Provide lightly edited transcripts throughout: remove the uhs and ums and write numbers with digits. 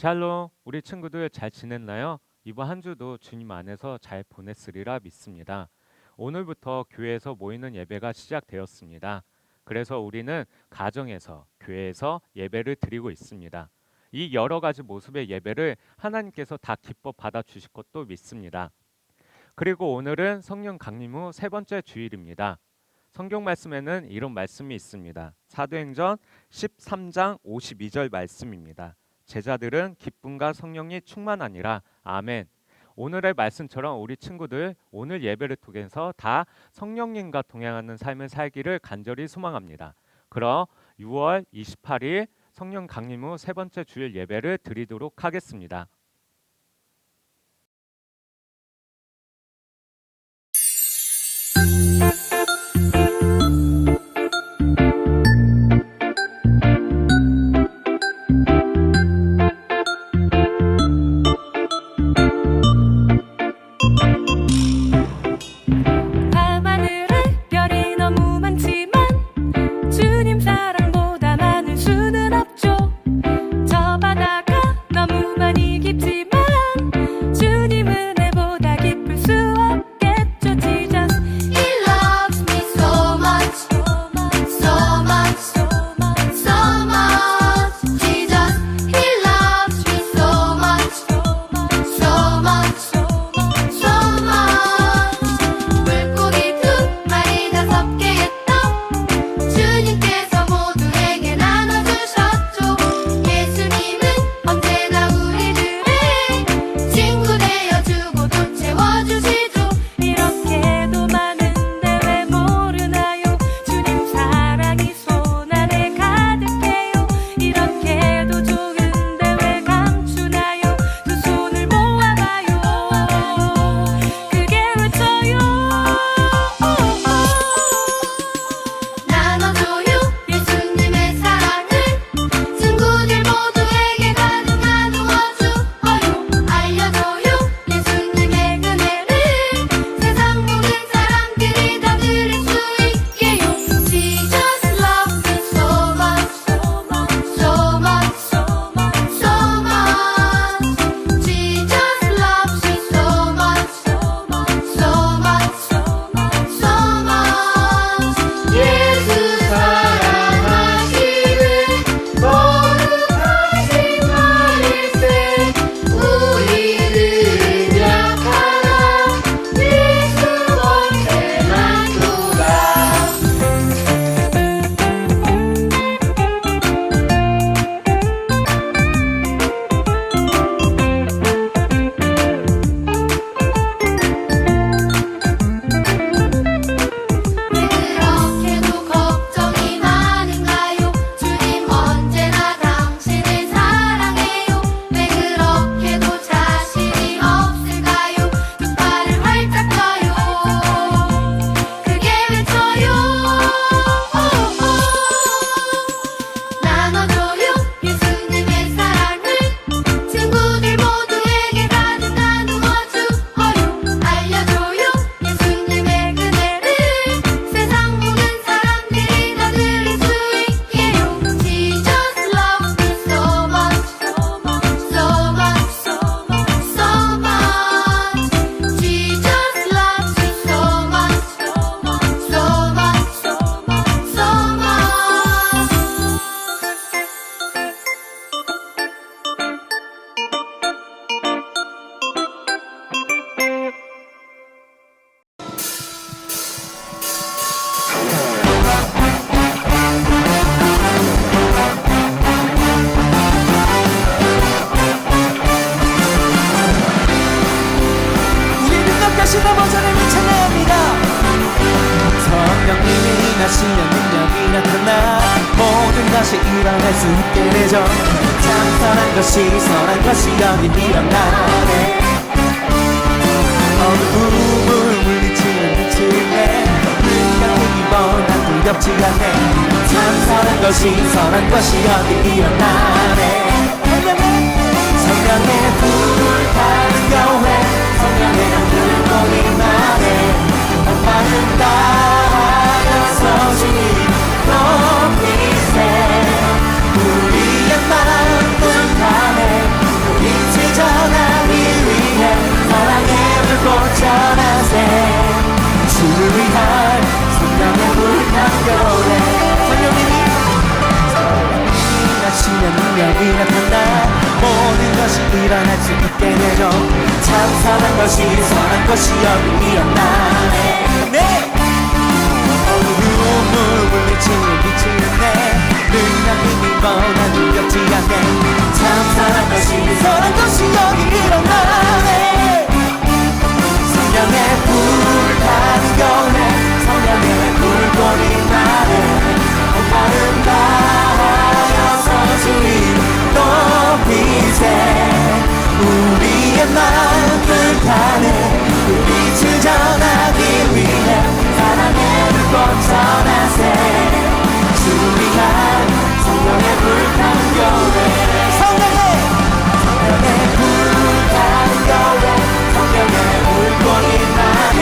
샬롬, 우리 친구들 잘 지냈나요? 이번 한 주도 주님 안에서 잘 보냈으리라 믿습니다. 오늘부터 교회에서 모이는 예배가 시작되었습니다. 그래서 우리는 가정에서, 교회에서 예배를 드리고 있습니다. 이 여러 가지 모습의 예배를 하나님께서 다 기뻐 받아주실 것도 믿습니다. 그리고 오늘은 성령 강림 후 세 번째 주일입니다. 성경 말씀에는 이런 말씀이 있습니다. 사도행전 13장 52절 말씀입니다. 제자들은 기쁨과 성령이 충만하니라. 아멘. 오늘의 말씀처럼 우리 친구들 오늘 예배를 통해서 다 성령님과 동행하는 삶을 살기를 간절히 소망합니다. 그럼 6월 28일 성령 강림 후 세 번째 주일 예배를 드리도록 하겠습니다. 우리의 마음 불타네 한겨울에 성령님이 하시는 능력이 나타나 모든 것이 일어날 수 있게 되죠. 참 선한 것이 선한 것이 여기 일어나네. 네! 어두운 물리치는 빛이 있네. 능력 힘이 뻔한 두렵지 않네. 참 선한 것이 선한 것이 여기 일어나네. 성령의 불을 타는 겨울에 성령의 불꽃이 나네. 아름다워서 주님 높이세. 우리의 마음을 타네. 그 빛을 전하기 위해 사랑의 불꽃 전하세. 주위한 성령의 불타는 겨울에 성령의 불타는 겨울에 성령의 불꽃이 나네.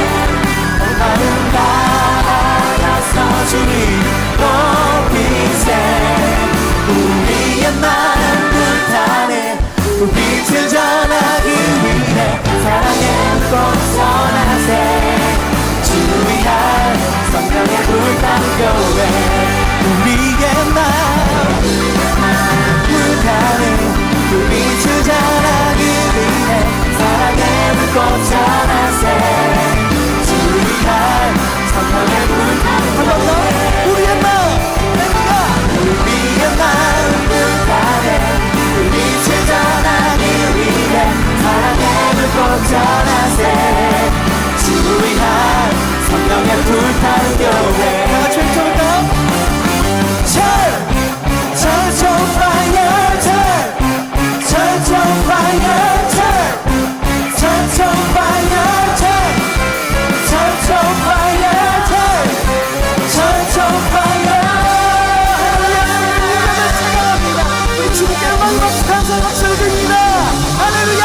아름다워서 주님 높이세. 우리의 마음 불타네. 그 빛을 전하기 위해 사랑의 불꽃 전하세. 주위한 성령의 불타는 겨울에 우리의 마음 불타네. 그 빛을 전하기 위해 사랑의 불꽃 전하세. 주위한 성령의 불타는 겨울에 우리의 마음 우리의 마음 불타네. 그 빛을 전하기 위해 사랑의 불꽃 전하세. 주위한 성령의 불타는 교회 다같이 외쳐볼까요? Church on fire, church on fire, church on fire, church on fire, church on fire. 할렐루야, 찬양합니다. 우리 주님께 음악 박수 감사 박수를 드립니다. 할렐루야.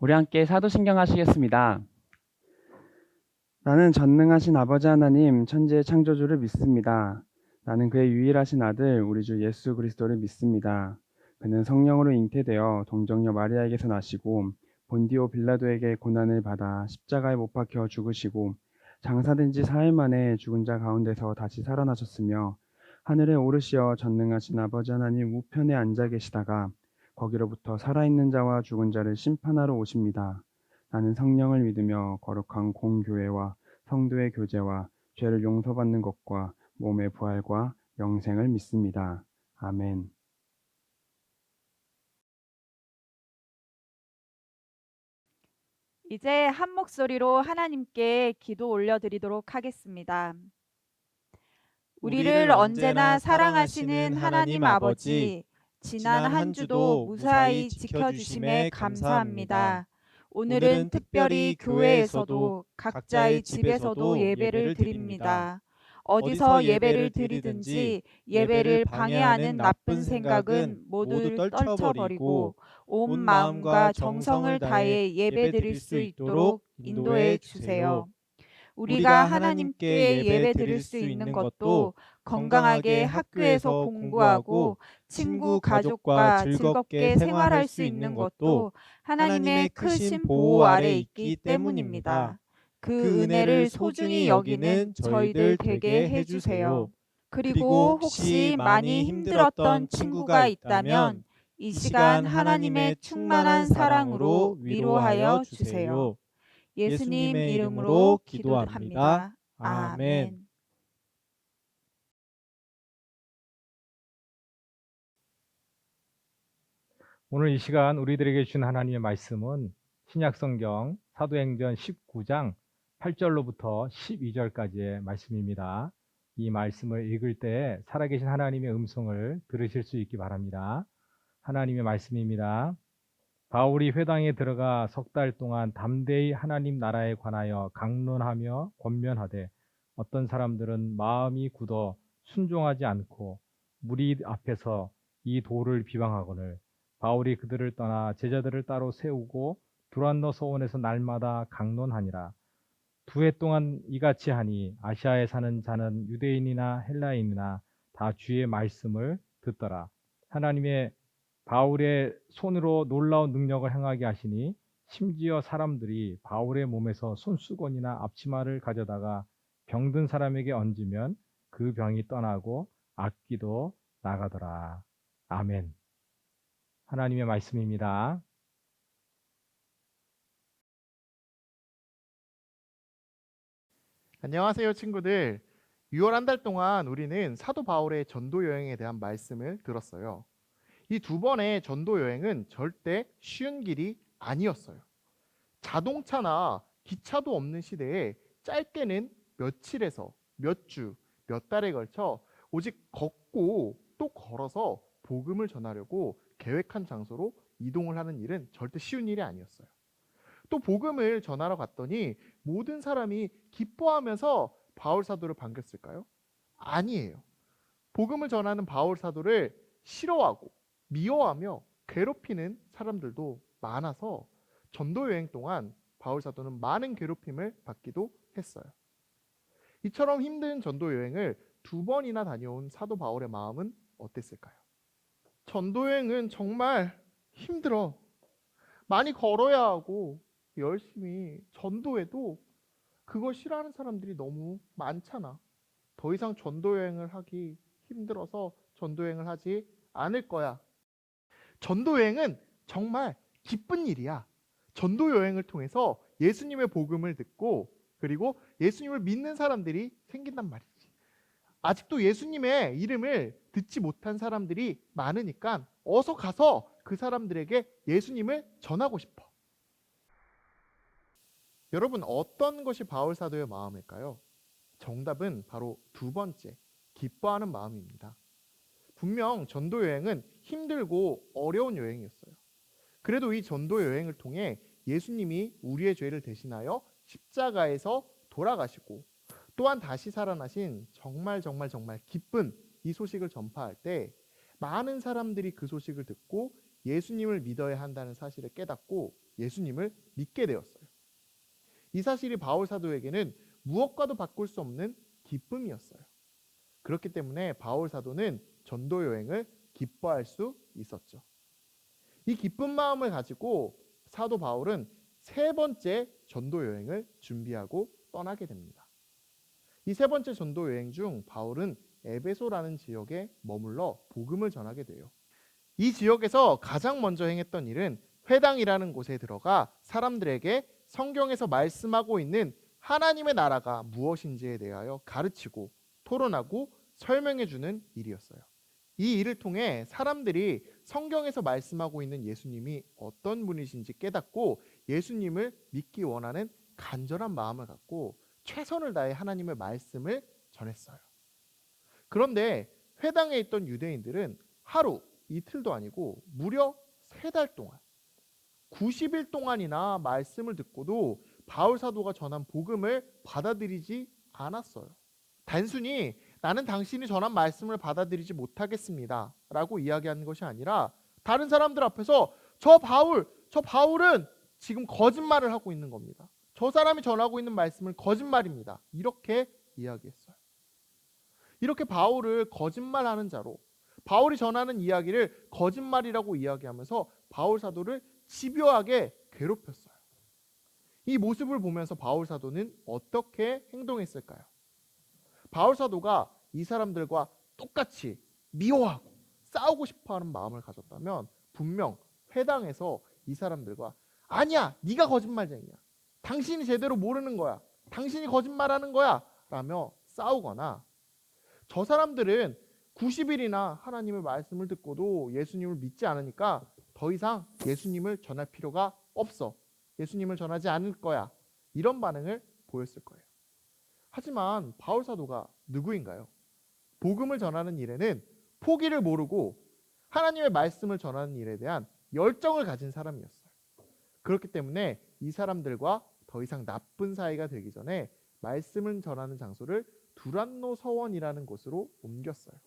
우리 함께 사도신경 하시겠습니다. 나는 전능하신 아버지 하나님 천지의 창조주를 믿습니다. 나는 그의 유일하신 아들 우리 주 예수 그리스도를 믿습니다. 그는 성령으로 잉태되어 동정녀 마리아에게서 나시고 본디오 빌라도에게 고난을 받아 십자가에 못 박혀 죽으시고 장사된 지 4일 만에 죽은 자 가운데서 다시 살아나셨으며 하늘에 오르시어 전능하신 아버지 하나님 우편에 앉아 계시다가 거기로부터 살아있는 자와 죽은 자를 심판하러 오십니다. 나는 성령을 믿으며 거룩한 공교회와 성도의 교제와 죄를 용서받는 것과 몸의 부활과 영생을 믿습니다. 아멘. 이제 한 목소리로 하나님께 기도 올려드리도록 하겠습니다. 우리를 언제나 사랑하시는 하나님 아버지, 지난 한 주도 무사히 지켜주심에 감사합니다. 오늘은 특별히 교회에서도 각자의 집에서도 예배를 드립니다. 어디서 예배를 드리든지 예배를 방해하는 나쁜 생각은 모두 떨쳐버리고 온 마음과 정성을 다해 예배 드릴 수 있도록 인도해 주세요. 우리가 하나님께 예배 드릴 수 있는 것도 건강하게 학교에서 공부하고 친구 가족과 즐겁게 생활할 수 있는 것도 하나님의 크신 보호 아래 있기 때문입니다. 그 은혜를 소중히 여기는 저희들 되게 해주세요. 그리고 혹시 많이 힘들었던 친구가 있다면 이 시간 하나님의 충만한 사랑으로 위로하여 주세요. 예수님 이름으로 기도합니다. 아멘. 오늘 이 시간 우리들에게 주신 하나님의 말씀은 신약성경 사도행전 19장 8절로부터 12절까지의 말씀입니다. 이 말씀을 읽을 때 살아계신 하나님의 음성을 들으실 수 있기 바랍니다. 하나님의 말씀입니다. 바울이 회당에 들어가 석 달 동안 담대히 하나님 나라에 관하여 강론하며 권면하되 어떤 사람들은 마음이 굳어 순종하지 않고 무리 앞에서 이 도를 비방하거늘 바울이 그들을 떠나 제자들을 따로 세우고 두란노 서원에서 날마다 강론하니라. 2해 동안 이같이 하니 아시아에 사는 자는 유대인이나 헬라인이나 다 주의 말씀을 듣더라. 하나님의 바울의 손으로 놀라운 능력을 행하게 하시니 심지어 사람들이 바울의 몸에서 손수건이나 앞치마를 가져다가 병든 사람에게 얹으면 그 병이 떠나고 악기도 나가더라. 아멘. 하나님의 말씀입니다. 안녕하세요, 친구들. 6월 한 달 동안 우리는 사도 바울의 전도 여행에 대한 말씀을 들었어요. 이 2번의 전도 여행은 절대 쉬운 길이 아니었어요. 자동차나 기차도 없는 시대에 짧게는 며칠에서 몇 주, 몇 달에 걸쳐 오직 걷고 또 걸어서 복음을 전하려고 계획한 장소로 이동을 하는 일은 절대 쉬운 일이 아니었어요. 또 복음을 전하러 갔더니 모든 사람이 기뻐하면서 바울 사도를 반겼을까요? 아니에요. 복음을 전하는 바울 사도를 싫어하고 미워하며 괴롭히는 사람들도 많아서 전도 여행 동안 바울 사도는 많은 괴롭힘을 받기도 했어요. 이처럼 힘든 전도 여행을 2번이나 다녀온 사도 바울의 마음은 어땠을까요? 전도 여행은 정말 힘들어. 많이 걸어야 하고 열심히 전도해도 그걸 싫어하는 사람들이 너무 많잖아. 더 이상 전도 여행을 하기 힘들어서 전도 여행을 하지 않을 거야. 전도 여행은 정말 기쁜 일이야. 전도 여행을 통해서 예수님의 복음을 듣고 그리고 예수님을 믿는 사람들이 생긴단 말이지. 아직도 예수님의 이름을 듣지 못한 사람들이 많으니까 어서 가서 그 사람들에게 예수님을 전하고 싶어. 여러분, 어떤 것이 바울 사도의 마음일까요? 정답은 바로 2번째, 기뻐하는 마음입니다. 분명 전도 여행은 힘들고 어려운 여행이었어요. 그래도 이 전도 여행을 통해 예수님이 우리의 죄를 대신하여 십자가에서 돌아가시고 또한 다시 살아나신 정말 기쁜 이 소식을 전파할 때 많은 사람들이 그 소식을 듣고 예수님을 믿어야 한다는 사실을 깨닫고 예수님을 믿게 되었어요. 이 사실이 바울 사도에게는 무엇과도 바꿀 수 없는 기쁨이었어요. 그렇기 때문에 바울 사도는 전도 여행을 기뻐할 수 있었죠. 이 기쁜 마음을 가지고 사도 바울은 3번째 전도 여행을 준비하고 떠나게 됩니다. 이 3번째 전도 여행 중 바울은 에베소라는 지역에 머물러 복음을 전하게 돼요. 이 지역에서 가장 먼저 행했던 일은 회당이라는 곳에 들어가 사람들에게 성경에서 말씀하고 있는 하나님의 나라가 무엇인지에 대하여 가르치고 토론하고 설명해 주는 일이었어요. 이 일을 통해 사람들이 성경에서 말씀하고 있는 예수님이 어떤 분이신지 깨닫고 예수님을 믿기 원하는 간절한 마음을 갖고 최선을 다해 하나님의 말씀을 전했어요. 그런데 회당에 있던 유대인들은 하루, 이틀도 아니고 무려 3달 동안 90일 동안이나 말씀을 듣고도 바울 사도가 전한 복음을 받아들이지 않았어요. 단순히 나는 당신이 전한 말씀을 받아들이지 못하겠습니다 라고 이야기하는 것이 아니라 다른 사람들 앞에서 저 바울은 지금 거짓말을 하고 있는 겁니다. 저 사람이 전하고 있는 말씀은 거짓말입니다. 이렇게 이야기했어요. 이렇게 바울을 거짓말하는 자로, 바울이 전하는 이야기를 거짓말이라고 이야기하면서 바울 사도를 집요하게 괴롭혔어요. 이 모습을 보면서 바울 사도는 어떻게 행동했을까요? 바울 사도가 이 사람들과 똑같이 미워하고 싸우고 싶어하는 마음을 가졌다면 분명 회당에서 이 사람들과 아니야, 네가 거짓말쟁이야, 당신이 제대로 모르는 거야, 당신이 거짓말하는 거야 라며 싸우거나, 저 사람들은 90일이나 하나님의 말씀을 듣고도 예수님을 믿지 않으니까 더 이상 예수님을 전할 필요가 없어, 예수님을 전하지 않을 거야, 이런 반응을 보였을 거예요. 하지만 바울 사도가 누구인가요? 복음을 전하는 일에는 포기를 모르고 하나님의 말씀을 전하는 일에 대한 열정을 가진 사람이었어요. 그렇기 때문에 이 사람들과 더 이상 나쁜 사이가 되기 전에 말씀을 전하는 장소를 두란노 서원이라는 곳으로 옮겼어요.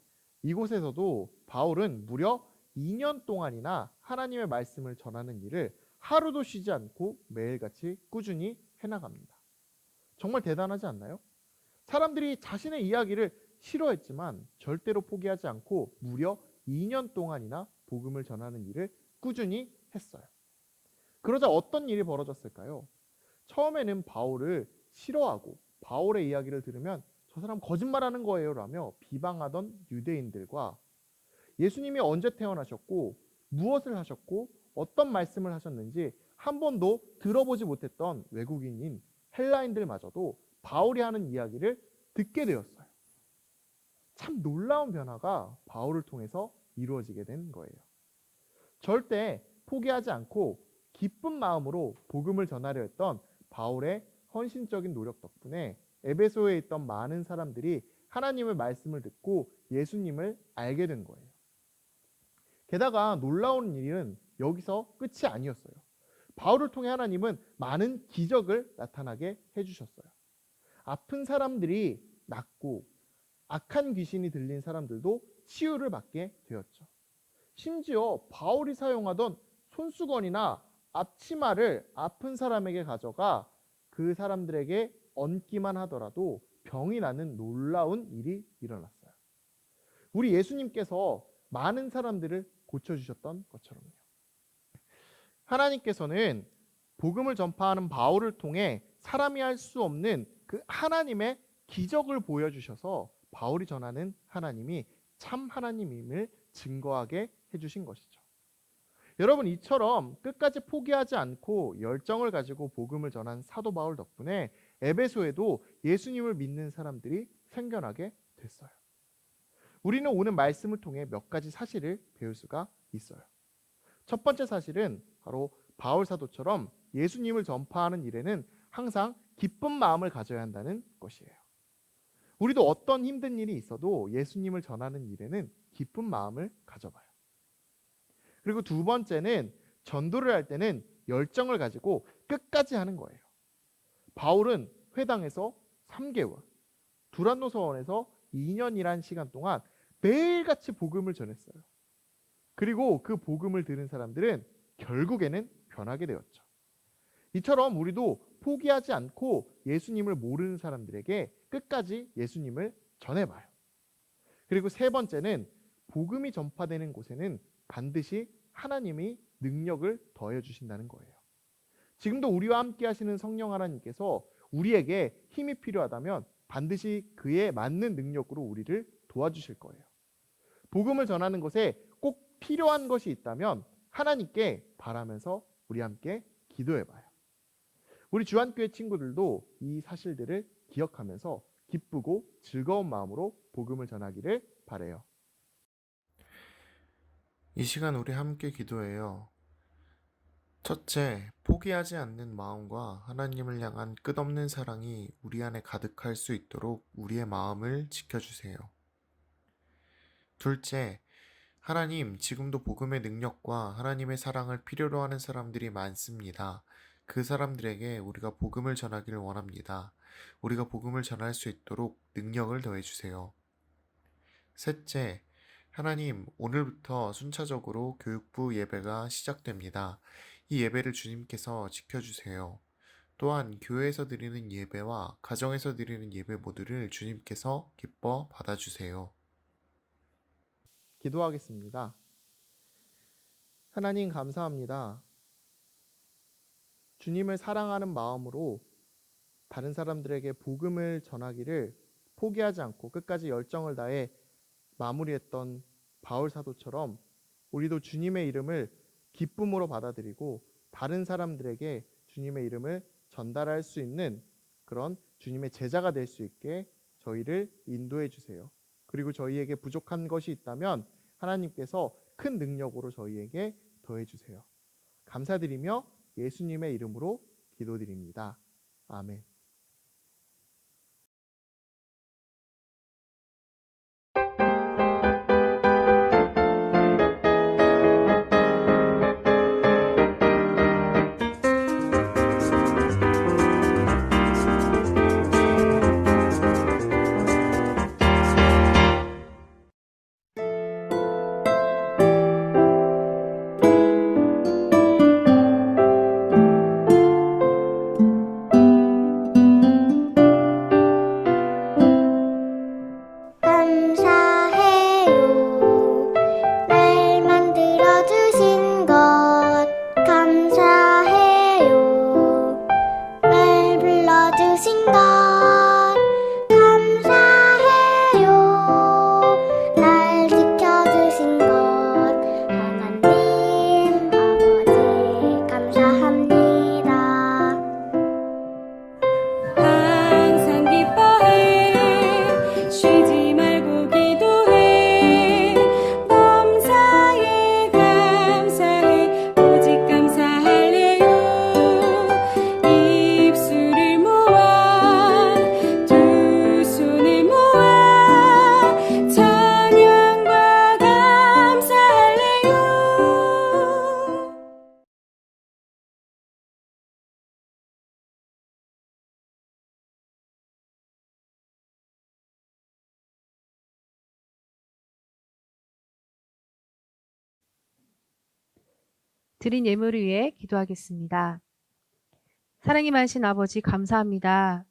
이곳에서도 바울은 무려 2년 동안이나 하나님의 말씀을 전하는 일을 하루도 쉬지 않고 매일같이 꾸준히 해나갑니다. 정말 대단하지 않나요? 사람들이 자신의 이야기를 싫어했지만 절대로 포기하지 않고 무려 2년 동안이나 복음을 전하는 일을 꾸준히 했어요. 그러자 어떤 일이 벌어졌을까요? 처음에는 바울을 싫어하고 바울의 이야기를 들으면 저 사람 거짓말하는 거예요 라며 비방하던 유대인들과 예수님이 언제 태어나셨고 무엇을 하셨고 어떤 말씀을 하셨는지 한 번도 들어보지 못했던 외국인인 헬라인들마저도 바울이 하는 이야기를 듣게 되었어요. 참 놀라운 변화가 바울을 통해서 이루어지게 된 거예요. 절대 포기하지 않고 기쁜 마음으로 복음을 전하려 했던 바울의 헌신적인 노력 덕분에 에베소에 있던 많은 사람들이 하나님의 말씀을 듣고 예수님을 알게 된 거예요. 게다가 놀라운 일은 여기서 끝이 아니었어요. 바울을 통해 하나님은 많은 기적을 나타나게 해주셨어요. 아픈 사람들이 낫고 악한 귀신이 들린 사람들도 치유를 받게 되었죠. 심지어 바울이 사용하던 손수건이나 앞치마를 아픈 사람에게 가져가 그 사람들에게 얹기만 하더라도 병이 나는 놀라운 일이 일어났어요. 우리 예수님께서 많은 사람들을 고쳐주셨던 것처럼요. 하나님께서는 복음을 전파하는 바울을 통해 사람이 할 수 없는 그 하나님의 기적을 보여주셔서 바울이 전하는 하나님이 참 하나님임을 증거하게 해주신 것이죠. 여러분, 이처럼 끝까지 포기하지 않고 열정을 가지고 복음을 전한 사도 바울 덕분에 에베소에도 예수님을 믿는 사람들이 생겨나게 됐어요. 우리는 오늘 말씀을 통해 몇 가지 사실을 배울 수가 있어요. 첫 번째 사실은 바로 바울 사도처럼 예수님을 전파하는 일에는 항상 기쁜 마음을 가져야 한다는 것이에요. 우리도 어떤 힘든 일이 있어도 예수님을 전하는 일에는 기쁜 마음을 가져봐요. 그리고 두 번째는 전도를 할 때는 열정을 가지고 끝까지 하는 거예요. 바울은 회당에서 3개월, 두란노 서원에서 2년이란 시간 동안 매일같이 복음을 전했어요. 그리고 그 복음을 들은 사람들은 결국에는 변하게 되었죠. 이처럼 우리도 포기하지 않고 예수님을 모르는 사람들에게 끝까지 예수님을 전해봐요. 그리고 세 번째는 복음이 전파되는 곳에는 반드시 하나님이 능력을 더해 주신다는 거예요. 지금도 우리와 함께 하시는 성령 하나님께서 우리에게 힘이 필요하다면 반드시 그에 맞는 능력으로 우리를 도와주실 거예요. 복음을 전하는 것에 꼭 필요한 것이 있다면 하나님께 바라면서 우리 함께 기도해봐요. 우리 주안교회 친구들도 이 사실들을 기억하면서 기쁘고 즐거운 마음으로 복음을 전하기를 바라요. 이 시간 우리 함께 기도해요. 첫째, 포기하지 않는 마음과 하나님을 향한 끝없는 사랑이 우리 안에 가득할 수 있도록 우리의 마음을 지켜주세요. 둘째, 하나님, 지금도 복음의 능력과 하나님의 사랑을 필요로 하는 사람들이 많습니다. 그 사람들에게 우리가 복음을 전하기를 원합니다. 우리가 복음을 전할 수 있도록 능력을 더해주세요. 셋째, 하나님, 오늘부터 순차적으로 교육부 예배가 시작됩니다. 이 예배를 주님께서 지켜주세요. 또한 교회에서 드리는 예배와 가정에서 드리는 예배 모두를 주님께서 기뻐 받아주세요. 기도하겠습니다. 하나님 감사합니다. 주님을 사랑하는 마음으로 다른 사람들에게 복음을 전하기를 포기하지 않고 끝까지 열정을 다해 마무리했던 바울 사도처럼 우리도 주님의 이름을 기쁨으로 받아들이고 다른 사람들에게 주님의 이름을 전달할 수 있는 그런 주님의 제자가 될 수 있게 저희를 인도해 주세요. 그리고 저희에게 부족한 것이 있다면 하나님께서 큰 능력으로 저희에게 더해 주세요. 감사드리며 예수님의 이름으로 기도드립니다. 아멘. 감사해요. 날 만들어주신 것 감사해요. 날 불러주신 것 감사해요. 날 지켜주신 것 하나님 아버지 감사합니다. 항상 기뻐해 쉬지 말고 기도해 범사에 감사해 오직 감사할래요. 입술을 모아 두 손을 모아 찬양과 감사할래요. 드린 예물을 위해 기도하겠습니다. 사랑이 많으신 아버지 감사합니다.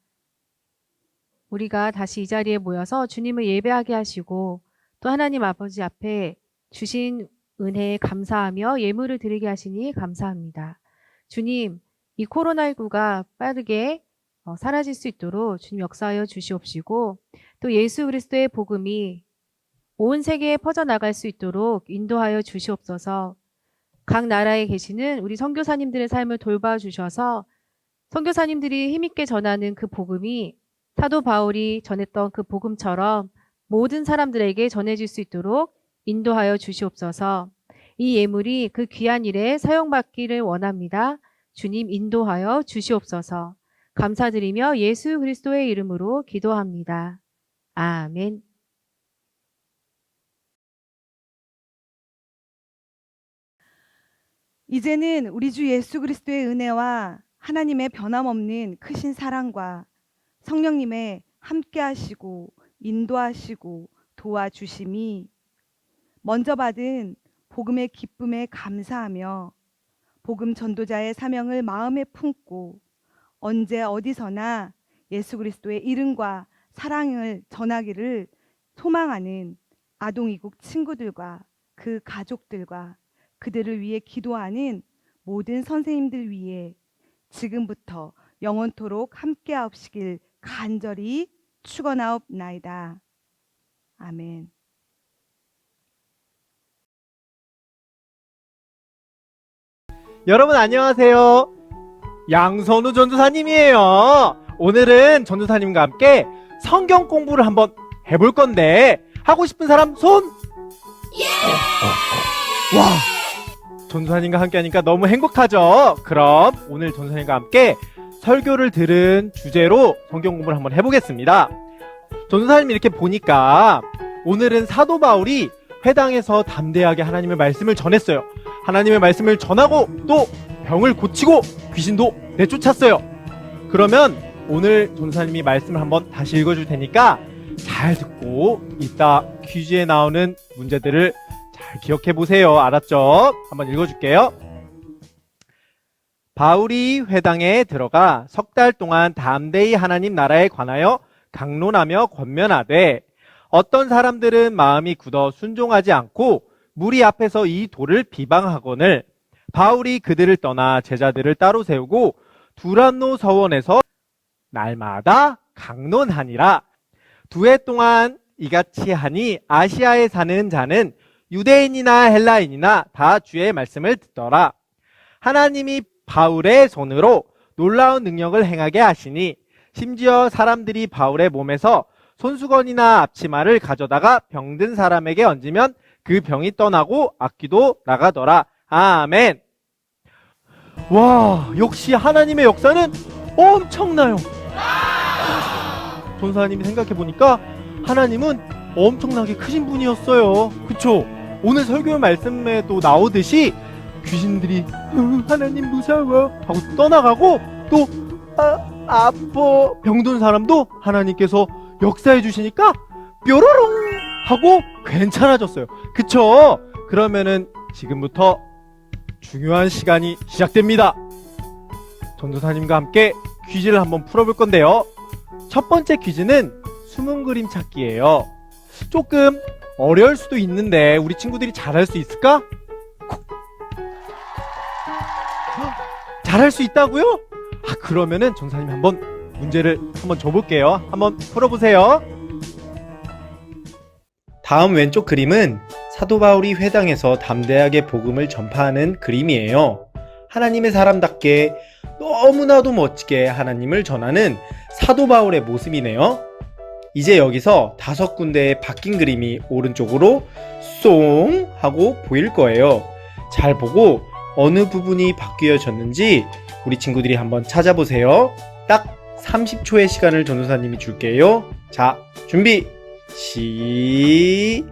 우리가 다시 이 자리에 모여서 주님을 예배하게 하시고 또 하나님 아버지 앞에 주신 은혜에 감사하며 예물을 드리게 하시니 감사합니다. 주님, 이 코로나19가 빠르게 사라질 수 있도록 주님 역사하여 주시옵시고 또 예수 그리스도의 복음이 온 세계에 퍼져나갈 수 있도록 인도하여 주시옵소서. 각 나라에 계시는 우리 선교사님들의 삶을 돌봐주셔서 선교사님들이 힘있게 전하는 그 복음이 사도 바울이 전했던 그 복음처럼 모든 사람들에게 전해질 수 있도록 인도하여 주시옵소서. 이 예물이 그 귀한 일에 사용받기를 원합니다. 주님 인도하여 주시옵소서. 감사드리며 예수 그리스도의 이름으로 기도합니다. 아멘. 이제는 우리 주 예수 그리스도의 은혜와 하나님의 변함없는 크신 사랑과 성령님의 함께하시고 인도하시고 도와주심이 먼저 받은 복음의 기쁨에 감사하며 복음 전도자의 사명을 마음에 품고 언제 어디서나 예수 그리스도의 이름과 사랑을 전하기를 소망하는 아동이국 친구들과 그 가족들과 그들을 위해 기도하는 모든 선생님들 위해 지금부터 영원토록 함께하옵시길 간절히 축원하옵나이다. 아멘. 여러분 안녕하세요. 양선우 전도사님이에요. 오늘은 전도사님과 함께 성경 공부를 한번 해볼 건데 하고 싶은 사람 손? 와, 전도사님과 함께 하니까 너무 행복하죠? 그럼 오늘 전도사님과 함께 설교를 들은 주제로 성경 공부를 한번 해보겠습니다. 전도사님 이렇게 보니까 오늘은 사도 바울이 회당에서 담대하게 하나님의 말씀을 전했어요. 하나님의 말씀을 전하고 또 병을 고치고 귀신도 내쫓았어요. 그러면 오늘 전도사님이 말씀을 한번 다시 읽어줄 테니까 잘 듣고 이따 퀴즈에 나오는 문제들을 잘 기억해 보세요. 알았죠? 한번 읽어줄게요. 바울이 회당에 들어가 석 달 동안 담대히 하나님 나라에 관하여 강론하며 권면하되 어떤 사람들은 마음이 굳어 순종하지 않고 무리 앞에서 이 도를 비방하거늘 바울이 그들을 떠나 제자들을 따로 세우고 두란노 서원에서 날마다 강론하니라. 2해 동안 이같이 하니 아시아에 사는 자는 유대인이나 헬라인이나 다 주의 말씀을 듣더라. 하나님이 바울의 손으로 놀라운 능력을 행하게 하시니 심지어 사람들이 바울의 몸에서 손수건이나 앞치마를 가져다가 병든 사람에게 얹으면 그 병이 떠나고 악귀도 나가더라. 아멘. 와, 역시 하나님의 역사는 엄청나요. 전사님이 생각해보니까 하나님은 엄청나게 크신 분이었어요. 그쵸? 오늘 설교 말씀에도 나오듯이 귀신들이 하나님 무서워 하고 떠나가고 또 아파 병든 사람도 하나님께서 역사해 주시니까 뾰로롱 하고 괜찮아졌어요. 그쵸? 그러면은 지금부터 중요한 시간이 시작됩니다. 전도사님과 함께 퀴즈를 한번 풀어볼 건데요. 첫 번째 퀴즈는 숨은 그림 찾기예요. 조금 어려울 수도 있는데 우리 친구들이 잘할 수 있을까? 잘할 수 있다고요? 그러면은 전사님이 한번 문제를 한번 줘볼게요. 한번 풀어보세요. 다음 왼쪽 그림은 사도 바울이 회당에서 담대하게 복음을 전파하는 그림이에요. 하나님의 사람답게 너무나도 멋지게 하나님을 전하는 사도 바울의 모습이네요. 이제 여기서 5군데의 바뀐 그림이 오른쪽으로 쏭 하고 보일 거예요. 잘 보고 어느 부분이 바뀌어졌는지 우리 친구들이 한번 찾아보세요. 딱 30초의 시간을 전도사님이 줄게요. 자, 준비 시작!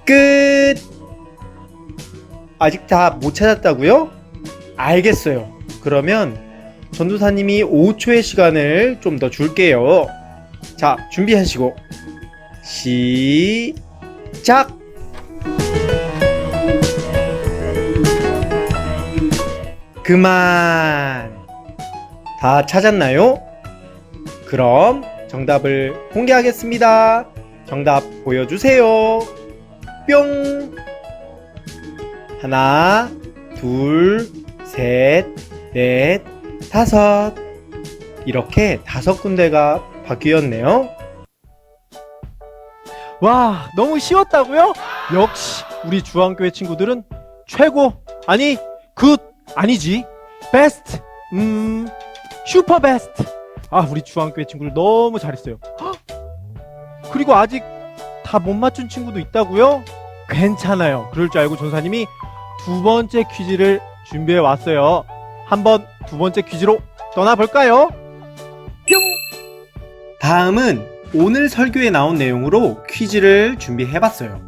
끝! 아직 다 못 찾았다고요? 알겠어요. 그러면 전도사님이 5초의 시간을 좀 더 줄게요. 자, 준비하시고 시작! 그만! 다 찾았나요? 그럼 정답을 공개하겠습니다. 정답 보여주세요. 뿅! 하나, 둘, 셋, 넷, 5. 이렇게 5군데가 바뀌었네요. 와, 너무 쉬웠다고요? 역시 우리 주한교회 친구들은 최고, 아니 굿 아니지 베스트, 슈퍼 베스트. 우리 주한교회 친구들 너무 잘했어요. 헉! 그리고 아직 다 못 맞춘 친구도 있다고요? 괜찮아요. 그럴 줄 알고 전사님이 2번째 퀴즈를 준비해 왔어요. 한번 2번째 퀴즈로 떠나볼까요? 뿅! 다음은 오늘 설교에 나온 내용으로 퀴즈를 준비해봤어요.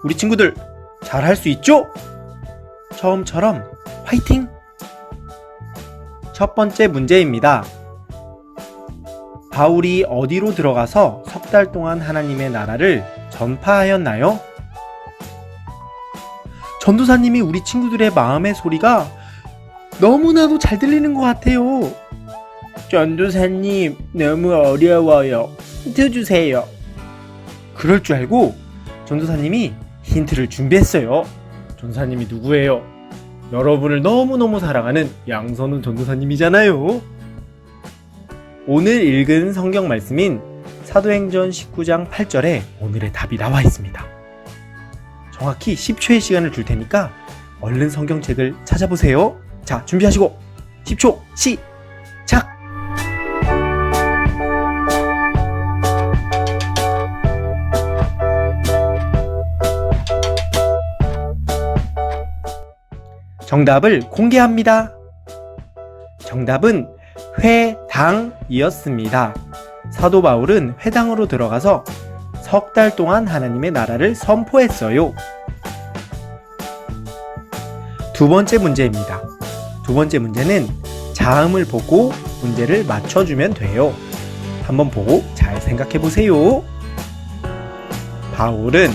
우리 친구들 잘할 수 있죠? 처음처럼 화이팅! 첫 번째 문제입니다. 바울이 어디로 들어가서 석 달 동안 하나님의 나라를 전파하였나요? 전도사님이 우리 친구들의 마음의 소리가 너무나도 잘 들리는 것 같아요. 전도사님, 너무 어려워요. 힌트 주세요. 그럴 줄 알고 전도사님이 힌트를 준비했어요. 전도사님이 누구예요? 여러분을 너무너무 사랑하는 양선우 전도사님이잖아요. 오늘 읽은 성경 말씀인 사도행전 19장 8절에 오늘의 답이 나와 있습니다. 정확히 10초의 시간을 줄 테니까 얼른 성경책을 찾아보세요. 자, 준비하시고 10초 시작! 정답을 공개합니다. 정답은 회당이었습니다. 사도 바울은 회당으로 들어가서 석 달 동안 하나님의 나라를 선포했어요. 두 번째 문제입니다. 두 번째 문제는 자음을 보고 문제를 맞춰주면 돼요. 한번 보고 잘 생각해 보세요. 바울은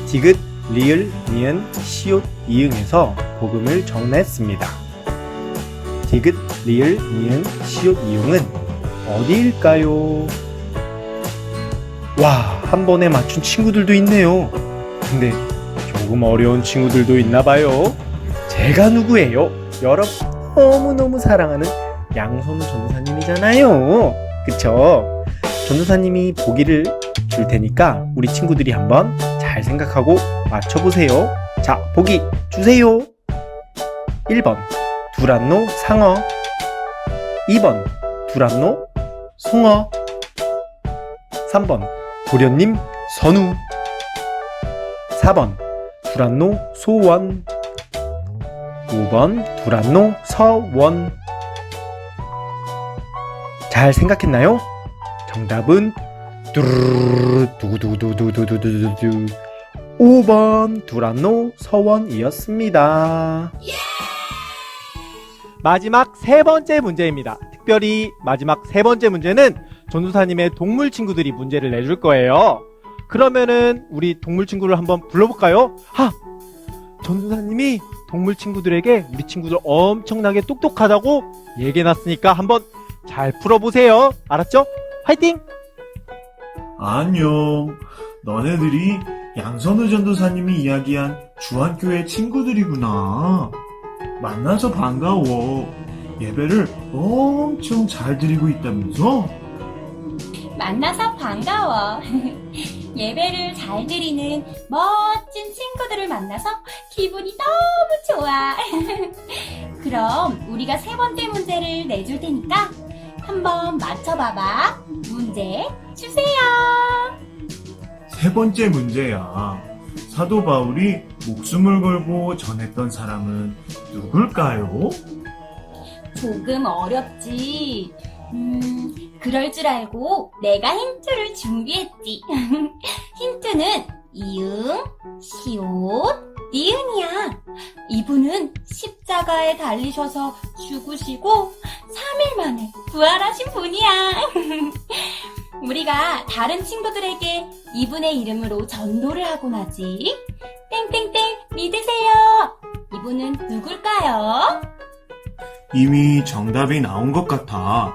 디귿, 리을, 니은, 시옷, 이응에서 복음을 전했습니다. 디귿, 리을, 니은, 시옷, 이응은 어디일까요? 와, 한 번에 맞춘 친구들도 있네요. 근데 조금 어려운 친구들도 있나봐요. 제가 누구예요? 여러분 너무너무 사랑하는 양선우 전도사님이잖아요. 그쵸? 전도사님이 보기를 줄 테니까 우리 친구들이 한번 잘 생각하고 맞춰보세요. 자, 보기 주세요. 1번 두란노 상어, 2번 두란노 송어, 3번 도련님 선우, 4번 두란노 소원, 5번 두란노 서원. 잘 생각했나요? 정답은 두두두두두두두두두 5번 두란노 서원이었습니다. 마지막 세 번째 문제입니다. 특별히 마지막 세 번째 문제는 전도사님의 동물 친구들이 문제를 내줄 거예요. 그러면은 우리 동물 친구를 한번 불러볼까요? 전도사님이 동물 친구들에게 우리 친구들 엄청나게 똑똑하다고 얘기해놨으니까 한번 잘 풀어보세요. 알았죠? 화이팅! 안녕. 너네들이 양선우 전도사님이 이야기한 주안교회 친구들이구나. 만나서 반가워. 예배를 엄청 잘 드리고 있다면서? 만나서 반가워. 예배를 잘 드리는 멋진 친구들을 만나서 기분이 너무 좋아. 그럼 우리가 세 번째 문제를 내줄 테니까 한번 맞춰봐봐. 문제 주세요. 세 번째 문제야. 사도 바울이 목숨을 걸고 전했던 사람은 누굴까요? 조금 어렵지. 그럴 줄 알고 내가 힌트를 준비했지. 힌트는 이응, 시옷, 니은이야. 이분은 십자가에 달리셔서 죽으시고 3일 만에 부활하신 분이야. 우리가 다른 친구들에게 이분의 이름으로 전도를 하곤 하지. 땡땡땡 믿으세요. 이분은 누굴까요? 이미 정답이 나온 것 같아.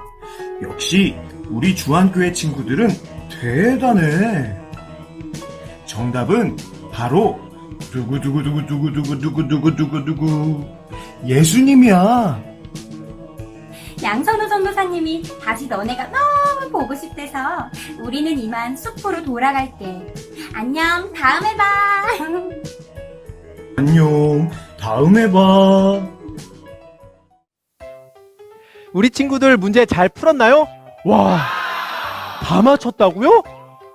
역시 우리 주안교회 친구들은 대단해. 정답은 바로 두구두구두구두구두구두구두구두구 예수님이야. 양선우 전도사님이 다시 너네가 너무 보고 싶대서 우리는 이만 숲으로 돌아갈게. 안녕, 다음에 봐. 안녕, 다음에 봐. 우리 친구들 문제 잘 풀었나요? 와, 다 맞췄다고요?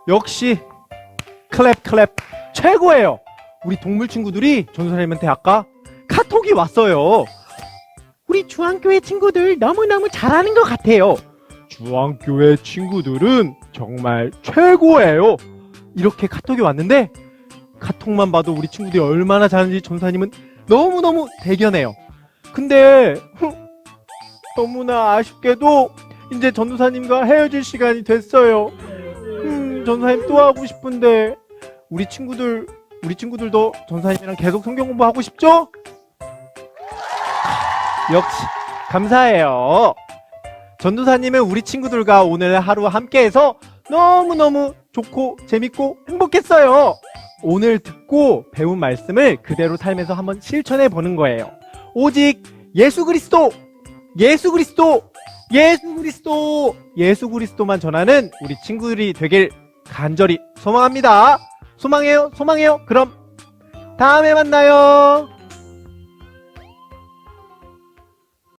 역시 클랩 최고예요. 우리 동물 친구들이 전도사님한테 아까 카톡이 왔어요. 우리 주안교회 친구들 너무너무 잘하는 것 같아요. 주안교회 친구들은 정말 최고예요. 이렇게 카톡이 왔는데 카톡만 봐도 우리 친구들이 얼마나 잘하는지 전도사님은 너무너무 대견해요. 근데 너무나 아쉽게도 이제 전도사님과 헤어질 시간이 됐어요. 전도사님 또 하고 싶은데 우리 친구들도 전도사님이랑 계속 성경 공부하고 싶죠? 역시 감사해요. 전도사님은 우리 친구들과 오늘 하루 함께해서 너무너무 좋고 재밌고 행복했어요. 오늘 듣고 배운 말씀을 그대로 삶에서 한번 실천해 보는 거예요. 오직 예수 그리스도, 예수 그리스도, 예수 그리스도, 예수 그리스도만 전하는 우리 친구들이 되길 간절히 소망합니다. 소망해요, 소망해요. 그럼 다음에 만나요.